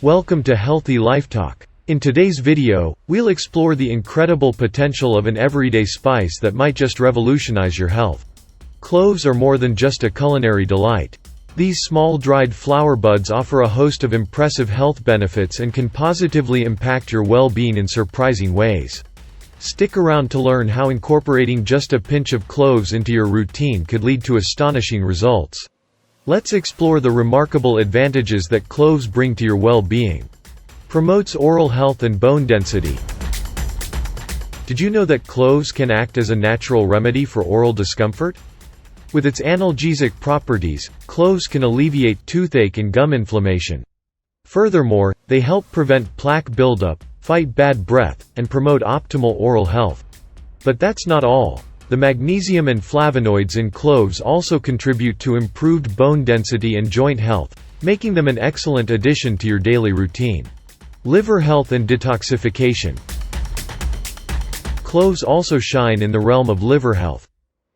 Welcome to Healthy Lifetalk. In today's video, we'll explore the incredible potential of an everyday spice that might just revolutionize your health. Cloves are more than just a culinary delight. These small dried flower buds offer a host of impressive health benefits and can positively impact your well-being in surprising ways. Stick around to learn how incorporating just a pinch of cloves into your routine could lead to astonishing results. Let's explore the remarkable advantages that cloves bring to your well-being. Promotes oral health and bone density. Did you know that cloves can act as a natural remedy for oral discomfort? With its analgesic properties, cloves can alleviate toothache and gum inflammation. Furthermore, they help prevent plaque buildup, fight bad breath, and promote optimal oral health. But that's not all. The magnesium and flavonoids in cloves also contribute to improved bone density and joint health, making them an excellent addition to your daily routine. Liver health and detoxification. Cloves also shine in the realm of liver health.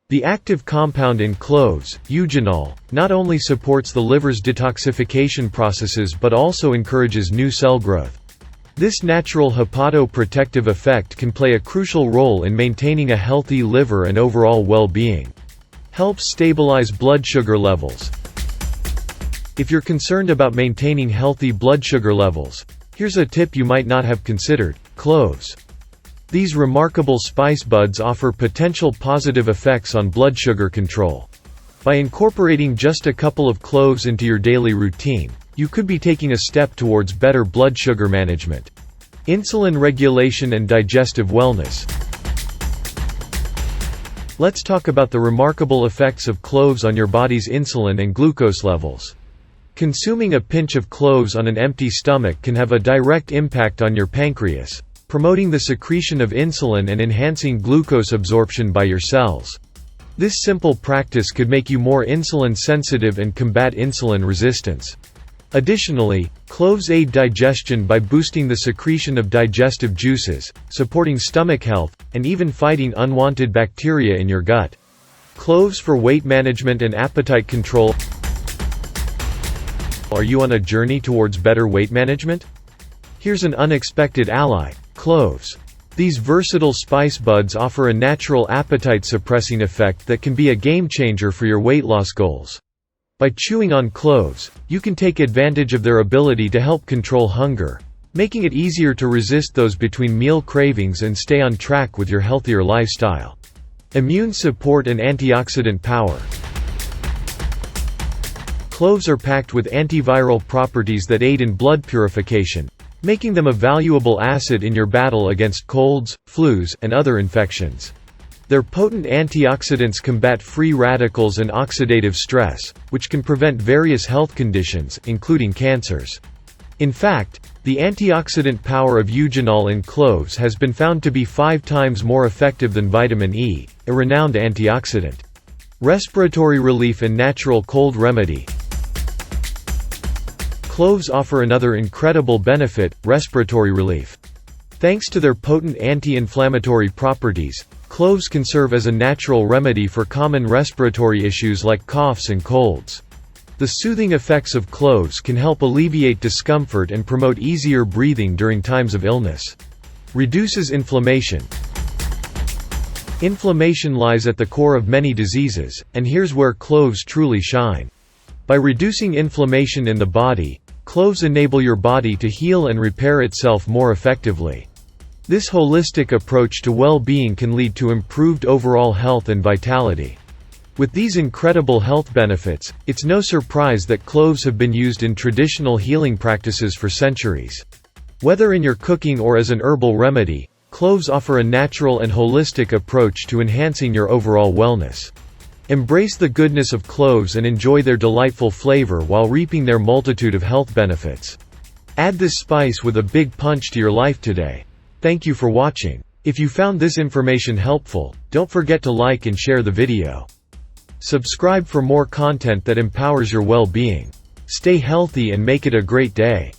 The active compound in cloves, eugenol, not only supports the liver's detoxification processes but also encourages new cell growth. This natural hepatoprotective effect can play a crucial role in maintaining a healthy liver and overall well-being. Helps stabilize blood sugar levels. If you're concerned about maintaining healthy blood sugar levels, here's a tip you might not have considered: cloves. These remarkable spice buds offer potential positive effects on blood sugar control. By incorporating just a couple of cloves into your daily routine, you could be taking a step towards better blood sugar management. Insulin regulation and digestive wellness. Let's talk about the remarkable effects of cloves on your body's insulin and glucose levels. Consuming a pinch of cloves on an empty stomach can have a direct impact on your pancreas, promoting the secretion of insulin and enhancing glucose absorption by your cells. This simple practice could make you more insulin sensitive and combat insulin resistance. Additionally, cloves aid digestion by boosting the secretion of digestive juices, supporting stomach health, and even fighting unwanted bacteria in your gut. Cloves for weight management and appetite control. Are you on a journey towards better weight management? Here's an unexpected ally: cloves. These versatile spice buds offer a natural appetite-suppressing effect that can be a game-changer for your weight loss goals. By chewing on cloves, you can take advantage of their ability to help control hunger, making it easier to resist those between-meal cravings and stay on track with your healthier lifestyle. Immune support and antioxidant power. Cloves are packed with antiviral properties that aid in blood purification, making them a valuable asset in your battle against colds, flus, and other infections. Their potent antioxidants combat free radicals and oxidative stress, which can prevent various health conditions, including cancers. In fact, the antioxidant power of eugenol in cloves has been found to be 5 times more effective than vitamin E, a renowned antioxidant. Respiratory relief and natural cold remedy. Cloves offer another incredible benefit: respiratory relief. Thanks to their potent anti-inflammatory properties, cloves can serve as a natural remedy for common respiratory issues like coughs and colds. The soothing effects of cloves can help alleviate discomfort and promote easier breathing during times of illness. Reduces inflammation. Inflammation lies at the core of many diseases, and here's where cloves truly shine. By reducing inflammation in the body, cloves enable your body to heal and repair itself more effectively. This holistic approach to well-being can lead to improved overall health and vitality. With these incredible health benefits, it's no surprise that cloves have been used in traditional healing practices for centuries. Whether in your cooking or as an herbal remedy, cloves offer a natural and holistic approach to enhancing your overall wellness. Embrace the goodness of cloves and enjoy their delightful flavor while reaping their multitude of health benefits. Add this spice with a big punch to your life today. Thank you for watching. If you found this information helpful, don't forget to like and share the video. Subscribe for more content that empowers your well-being. Stay healthy and make it a great day.